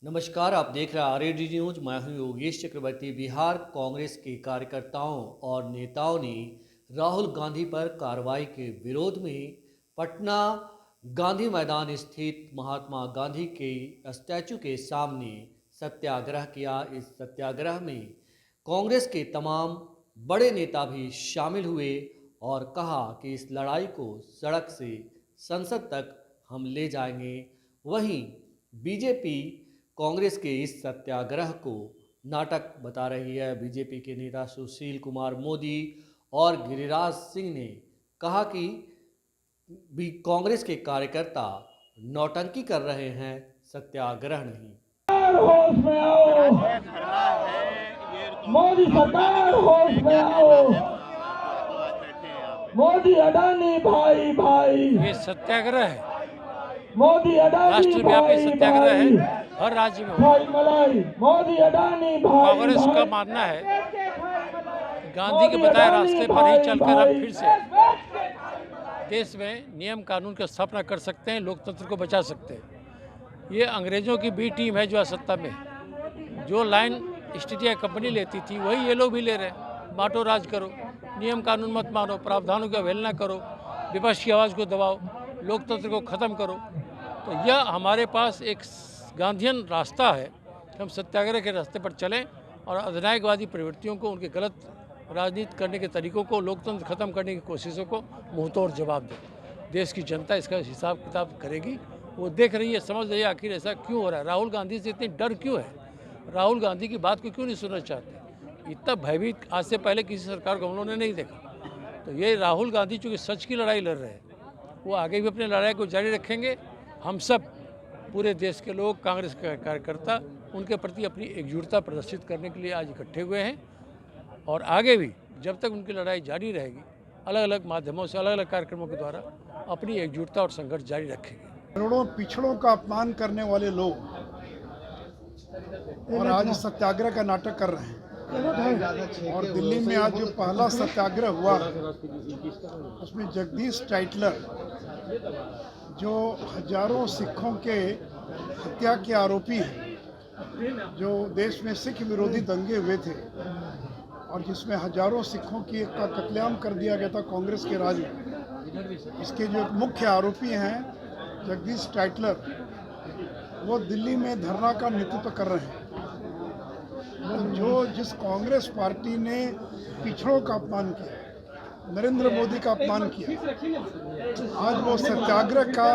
नमस्कार, आप देख रहे हैं आरएडी न्यूज। मैं हूं योगेश चक्रवर्ती। बिहार कांग्रेस के कार्यकर्ताओं और नेताओं ने राहुल गांधी पर कार्रवाई के विरोध में पटना गांधी मैदान स्थित महात्मा गांधी के स्टैचू के सामने सत्याग्रह किया। इस सत्याग्रह में कांग्रेस के तमाम बड़े नेता भी शामिल हुए और कहा कि इस लड़ाई को सड़क से संसद तक हम ले जाएंगे। वहीं बीजेपी कांग्रेस के इस सत्याग्रह को नाटक बता रही है। बीजेपी के नेता सुशील कुमार मोदी और गिरिराज सिंह ने कहा कि भी कांग्रेस के कार्यकर्ता नौटंकी कर रहे हैं, सत्याग्रह नहीं। होश में आओ, मोदी सरकार होश में आओ, मोदी अडानी भाई भाई। ये सत्याग्रह है, मोदी अडानी राष्ट्रव्यापी भाई सत्याग्रह है, भाई। हर राज्य में हो। भाई मलाई, मोदी अडानी भाई कांग्रेस का भाई। मानना है कि गांधी के बताए रास्ते पर ही चलकर हम फिर से देश में नियम कानून की स्थापना कर सकते हैं, लोकतंत्र को बचा सकते हैं। ये अंग्रेजों की बी टीम है जो सत्ता में है। जो लाइन ईस्ट इंडिया कंपनी लेती थी वही ये लोग भी ले रहे हैं। बांटो राज करो, नियम कानून मत मानो, प्रावधानों की अवहेलना करो, विपक्ष की आवाज़ को दबाओ, लोकतंत्र को ख़त्म करो। तो यह हमारे पास एक गांधीयन रास्ता है कि हम सत्याग्रह के रास्ते पर चलें और अधिनायकवादी प्रवृत्तियों को, उनके गलत राजनीति करने के तरीकों को, लोकतंत्र खत्म करने की कोशिशों को मुंहतोड़ जवाब दें। देश की जनता इसका हिसाब किताब करेगी, वो देख रही है, समझ रही है आखिर ऐसा क्यों हो रहा है। राहुल गांधी से इतनी डर क्यों है, राहुल गांधी की बात को क्यों नहीं सुनना चाहते। इतना भयभीत आज से पहले किसी सरकार को हम लोगों ने नहीं देखा। तो ये राहुल गांधी चूँकि सच की लड़ाई लड़ रहे हैं, वो आगे भी अपनी लड़ाई को जारी रखेंगे। हम सब पूरे देश के लोग, कांग्रेस के कार्यकर्ता, उनके प्रति अपनी एकजुटता प्रदर्शित करने के लिए आज इकट्ठे हुए हैं और आगे भी जब तक उनकी लड़ाई जारी रहेगी, अलग अलग माध्यमों से, अलग अलग कार्यक्रमों के द्वारा अपनी एकजुटता और संघर्ष जारी रखेंगे। करोड़ों पिछड़ों का अपमान करने वाले लोग और आज सत्याग्रह का नाटक कर रहे हैं। और दिल्ली में आज जो पहला सत्याग्रह हुआ उसमें जगदीश टाइटलर, जो हजारों सिखों के हत्या के आरोपी हैं, जो देश में सिख विरोधी दंगे हुए थे और जिसमें हजारों सिखों का कत्लेआम कर दिया गया था कांग्रेस के राज में, इसके जो मुख्य आरोपी हैं जगदीश टाइटलर, वो दिल्ली में धरना का नेतृत्व कर रहे हैं। तो जिस कांग्रेस पार्टी ने पिछड़ों का अपमान किया, नरेंद्र मोदी का अपमान किया, आज वो सत्याग्रह का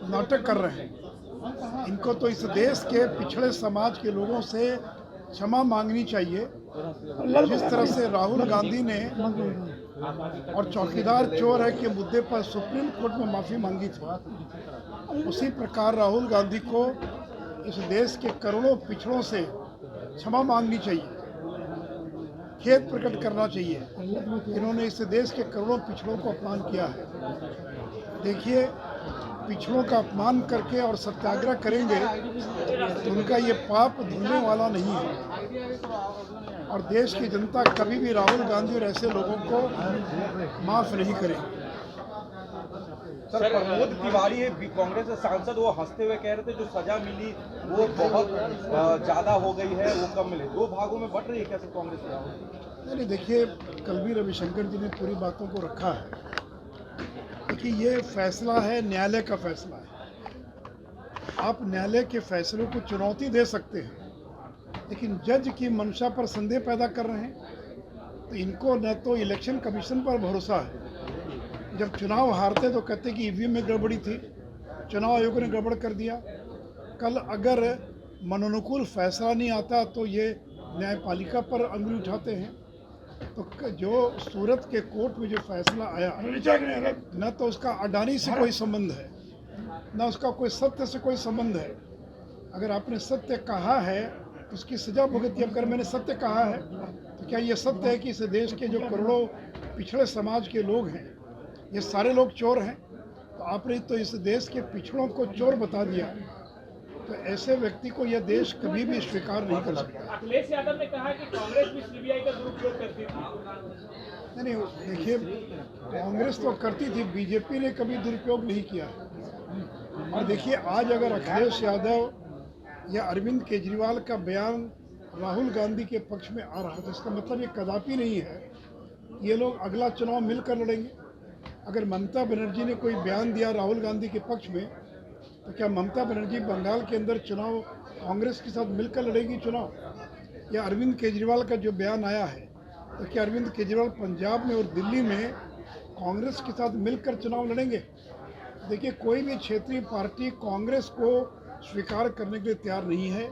नाटक कर रहे हैं। इनको तो इस देश के पिछड़े समाज के लोगों से क्षमा मांगनी चाहिए। जिस तरह से राहुल गांधी ने और चौकीदार चोर है के मुद्दे पर सुप्रीम कोर्ट में माफ़ी मांगी थी, उसी प्रकार राहुल गांधी को इस देश के करोड़ों पिछड़ों से क्षमा मांगनी चाहिए, खेद प्रकट करना चाहिए। इन्होंने इस देश के करोड़ों पिछड़ों को अपमान किया है। देखिए, पिछड़ों का अपमान करके और सत्याग्रह करेंगे तो उनका ये पाप धुलने वाला नहीं है और देश की जनता कभी भी राहुल गांधी और ऐसे लोगों को माफ़ नहीं करेगी। सर, प्रमोद तिवारी है कांग्रेस के सांसद, वो हंसते हुए कह रहे थे जो सजा मिली वो बहुत ज़्यादा हो गई है, वो कम मिले। दो भागों में बट रही है कैसे कांग्रेस का? नहीं, देखिए, कल भी रविशंकर जी ने पूरी बातों को रखा है कि ये फैसला है, न्यायालय का फैसला है। आप न्यायालय के फैसलों को चुनौती दे सकते हैं, लेकिन जज की मंशा पर संदेह पैदा कर रहे हैं। तो इनको न तो इलेक्शन कमीशन पर भरोसा है, जब चुनाव हारते तो कहते कि ईवीएम में गड़बड़ी थी, चुनाव आयोग ने गड़बड़ कर दिया। कल अगर मनोनुकूल फैसला नहीं आता तो ये न्यायपालिका पर अंगुली उठाते हैं। तो जो सूरत के कोर्ट में जो फैसला आया, न तो उसका अडानी से कोई संबंध है, न उसका कोई सत्य से कोई संबंध है। अगर आपने सत्य कहा है तो उसकी सजा भुगती। अगर मैंने सत्य कहा है तो क्या ये सत्य है कि इस देश के जो करोड़ों पिछड़े समाज के लोग हैं, ये सारे लोग चोर हैं? तो आपने तो इस देश के पिछड़ों को चोर बता दिया। तो ऐसे व्यक्ति को यह देश कभी भी स्वीकार नहीं कर सकता। अखिलेश यादव ने कहा कि कांग्रेस भी सीबीआई का दुरुपयोग करती थी। नहीं, देखिए, कांग्रेस तो करती थी, बीजेपी ने कभी दुरुपयोग नहीं किया। और देखिए, आज अगर अखिलेश यादव या अरविंद केजरीवाल का बयान राहुल गांधी के पक्ष में आ रहा था, इसका मतलब ये कदापि नहीं है कि ये लोग अगला चुनाव मिलकर लड़ेंगे। अगर ममता बनर्जी ने कोई बयान दिया राहुल गांधी के पक्ष में, तो क्या ममता बनर्जी बंगाल के अंदर चुनाव कांग्रेस के साथ मिलकर लड़ेगी चुनाव? या अरविंद केजरीवाल का जो बयान आया है, तो क्या अरविंद केजरीवाल पंजाब में और दिल्ली में कांग्रेस के साथ मिलकर चुनाव लड़ेंगे? देखिए, कोई भी क्षेत्रीय पार्टी कांग्रेस को स्वीकार करने के लिए तैयार नहीं है।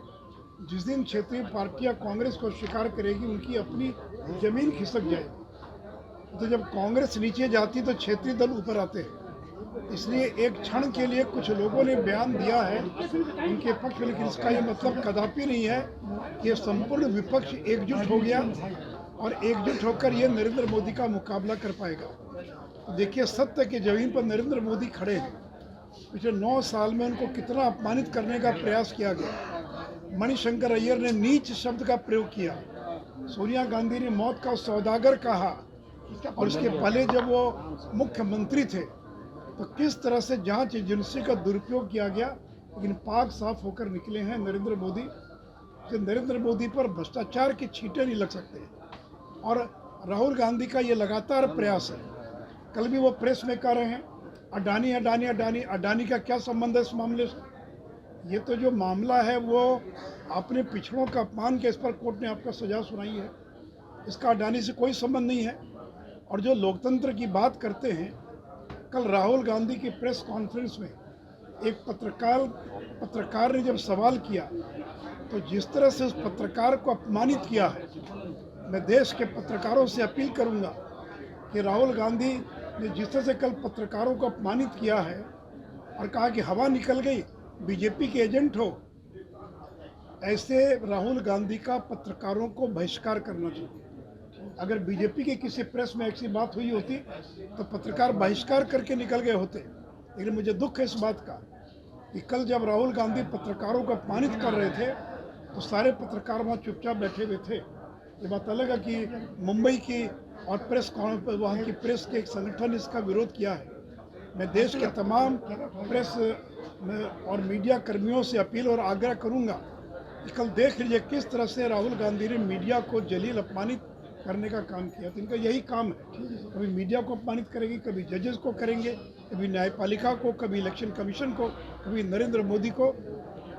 जिस दिन क्षेत्रीय पार्टियां कांग्रेस को स्वीकार करेगी, उनकी अपनी जमीन खिसक जाएगी। तो जब कांग्रेस नीचे जाती तो क्षेत्रीय दल ऊपर आते हैं। इसलिए एक क्षण के लिए कुछ लोगों ने बयान दिया है उनके पक्ष में, लेकिन इसका ये मतलब कदापि नहीं है कि ये संपूर्ण विपक्ष एकजुट हो गया और एकजुट होकर ये नरेंद्र मोदी का मुकाबला कर पाएगा। तो देखिए, सत्य की जमीन पर नरेंद्र मोदी खड़े हैं। पिछले 9 साल में उनको कितना अपमानित करने का प्रयास किया गया। मणिशंकर अय्यर ने नीच शब्द का प्रयोग किया, सोनिया गांधी ने मौत का सौदागर कहा, और उसके पहले जब वो मुख्यमंत्री थे तो किस तरह से जांच एजेंसी का दुरुपयोग किया गया। लेकिन पाक साफ होकर निकले हैं नरेंद्र मोदी। तो नरेंद्र मोदी पर भ्रष्टाचार की छींटे नहीं लग सकते। और राहुल गांधी का ये लगातार प्रयास है। कल भी वो प्रेस में कह रहे हैं अडानी अडानी अडानी। अडानी का क्या संबंध है इस मामले से? ये तो जो मामला है वो आपने पिछड़ों का अपमान किया, इस पर कोर्ट ने आपको सजा सुनाई है। इसका अडानी से कोई संबंध नहीं है। और जो लोकतंत्र की बात करते हैं, कल राहुल गांधी की प्रेस कॉन्फ्रेंस में एक पत्रकार ने जब सवाल किया, तो जिस तरह से उस पत्रकार को अपमानित किया है, मैं देश के पत्रकारों से अपील करूंगा कि राहुल गांधी ने जिस तरह से कल पत्रकारों को अपमानित किया है और कहा कि हवा निकल गई, बीजेपी के एजेंट हो, ऐसे राहुल गांधी का पत्रकारों को बहिष्कार करना चाहिए। अगर बीजेपी के किसी प्रेस में ऐसी बात हुई होती तो पत्रकार बहिष्कार करके निकल गए होते। लेकिन मुझे दुख है इस बात का कि कल जब राहुल गांधी पत्रकारों को अपमानित कर रहे थे तो सारे पत्रकार वहाँ चुपचाप बैठे हुए थे। ये बात अलग है कि मुंबई की और वहाँ की प्रेस के एक संगठन ने इसका विरोध किया है। मैं देश के तमाम प्रेस और मीडिया कर्मियों से अपील और आग्रह करूँगा कि कल देख लीजिए किस तरह से राहुल गांधी ने मीडिया को जलील अपमानित करने का काम किया। तो इनका यही काम है, कभी मीडिया को अपमानित करेंगे, कभी जजेस को करेंगे, कभी न्यायपालिका को, कभी इलेक्शन कमीशन को, कभी नरेंद्र मोदी को।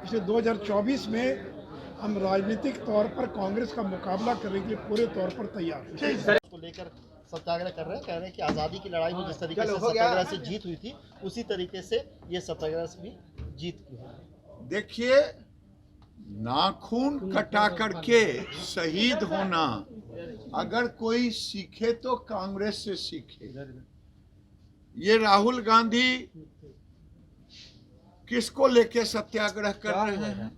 इसलिए 2024 में हम राजनीतिक तौर पर कांग्रेस का मुकाबला करने के लिए पूरे तौर पर तैयार हैं। को लेकर सत्याग्रह कर रहे हैं, कह रहे हैं कि आज़ादी की लड़ाई में जिस तरीके से सत्याग्रह से जीत हुई थी, उसी तरीके से ये सत्याग्रह से भी जीत की है। देखिए, नाखून कटा करके शहीद होना अगर कोई सीखे तो कांग्रेस से सीखे। ये राहुल गांधी किसको लेके सत्याग्रह कर रहे हैं?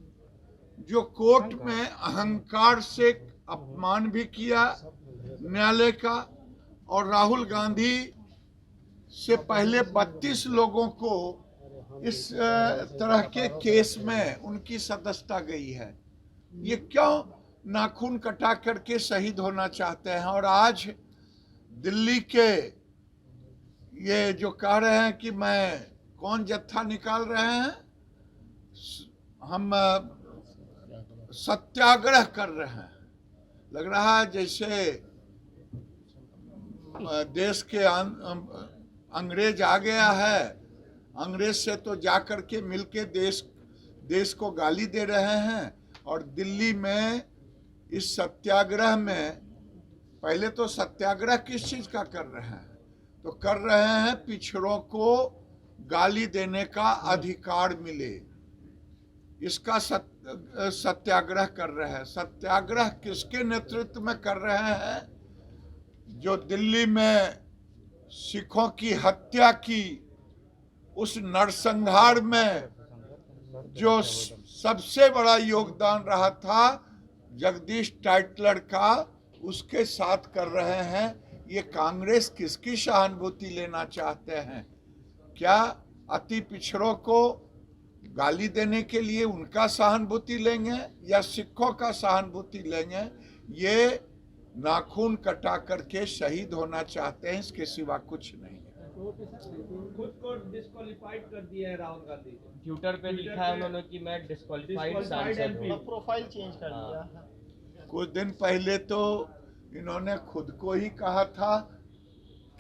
जो कोर्ट में अहंकार से अपमान भी किया न्यायालय का, और राहुल गांधी से पहले 32 लोगों को इस तरह के केस में उनकी सदस्यता गई है। ये क्यों नाखून कटा करके शहीद होना चाहते हैं? और आज दिल्ली के ये जो कह रहे हैं कि मैं कौन जत्था निकाल रहे हैं, हम सत्याग्रह कर रहे हैं। लग रहा है जैसे देश के अंग्रेज आ गया है, अंग्रेज से तो जाकर के मिलके देश को गाली दे रहे हैं। और दिल्ली में इस सत्याग्रह में पहले तो सत्याग्रह किस चीज का कर रहे हैं? तो कर रहे हैं पिछड़ों को गाली देने का अधिकार मिले, इसका सत्याग्रह कर रहे हैं। सत्याग्रह किसके नेतृत्व में कर रहे हैं? जो दिल्ली में सिखों की हत्या की, उस नरसंहार में जो सबसे बड़ा योगदान रहा था जगदीश टाइटलर का, उसके साथ कर रहे हैं। ये कांग्रेस किसकी सहानुभूति लेना चाहते हैं? क्या अति पिछड़ों को गाली देने के लिए उनका सहानुभूति लेंगे या सिखों का सहानुभूति लेंगे? ये नाखून कटा करके शहीद होना चाहते हैं, इसके सिवा कुछ नहीं है। खुद को डिस्क्वालीफाइड कर दिया है राहुल गांधी को। ट्विटर पे लिखा है उन्होंने कि मैं डिस्क्वालीफाइड सांसद हूँ। प्रोफाइल चेंज कर लिया। कुछ दिन पहले तो इन्होंने खुद को ही कहा था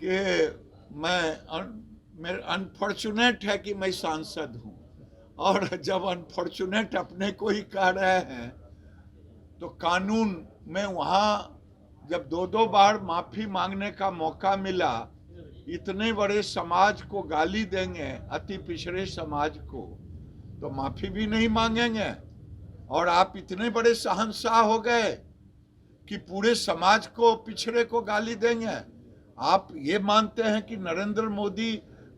कि मेरे अनफॉर्चुनेट है कि मैं सांसद हूं, और जब अनफॉर्चुनेट अपने को ही कह रहे हैं तो कानून में वहां जब दो बार माफी मांगने का मौका मिला, इतने बड़े समाज को गाली देंगे, अति पिछड़े समाज को, तो माफी भी नहीं मांगेंगे। और आप इतने बड़े शहंशाह हो गए कि पूरे समाज को, पिछड़े को गाली देंगे। आप ये मानते हैं कि नरेंद्र मोदी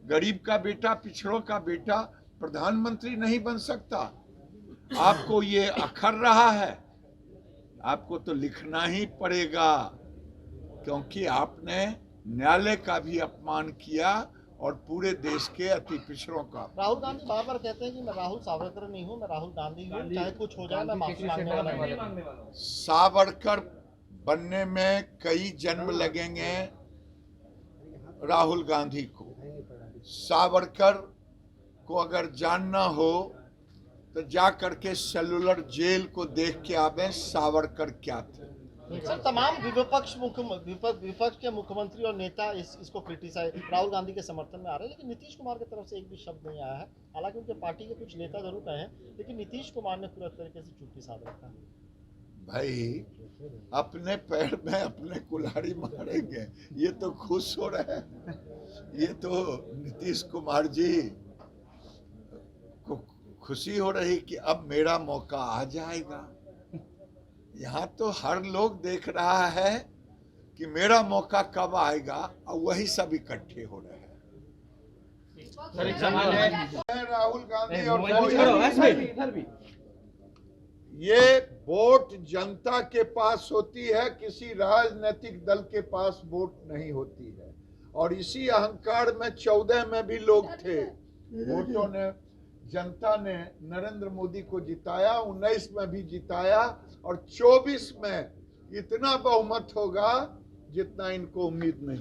गरीब का बेटा, पिछड़ों का बेटा प्रधानमंत्री नहीं बन सकता? आपको ये अखर रहा है, आपको तो लिखना ही पड़ेगा, क्योंकि आपने न्यायालय का भी अपमान किया और पूरे देश के अति पिछड़ों का। राहुल गांधी बार बार कहते हैं कि मैं राहुल सावरकर नहीं हूं, मैं राहुल गांधी हूं, चाहे कुछ हो जाए मैं माफी मांगने वाला हूं। सावरकर बनने में कई जन्म लगेंगे राहुल गांधी को। सावरकर को अगर जानना हो तो जा करके सेलुलर जेल को देख के आवे सावरकर क्या थे। सर, तमाम विपक्ष के मुख्यमंत्री और नेता इसको क्रिटिसाइज राहुल गांधी के समर्थन में आ रहे हैं, लेकिन नीतीश कुमार की तरफ से एक भी शब्द नहीं आया है। हालांकि उनके पार्टी के कुछ नेता जरूर कहे हैं, लेकिन नीतीश कुमार ने पूरा तरीके से चुप्पी साध रखा है। भाई, अपने पैर में अपने कुल्हाड़ी मारेंगे, ये तो खुश हो रहे हैं। ये तो नीतीश कुमार जी को खुशी हो रही कि अब मेरा मौका आ जाएगा। यहाँ तो हर लोग देख रहा है कि मेरा मौका कब आएगा, और वही सब इकट्ठे हो रहे हैं। राहुल गांधी और ये वोट जनता के पास होती है, किसी राजनीतिक दल के पास वोट नहीं होती है। और इसी अहंकार में 14 में भी लोग थे, वोटों ने, जनता ने नरेंद्र मोदी को जिताया, 19 में भी जिताया, और 24 में इतना बहुमत होगा जितना इनको उम्मीद नहीं।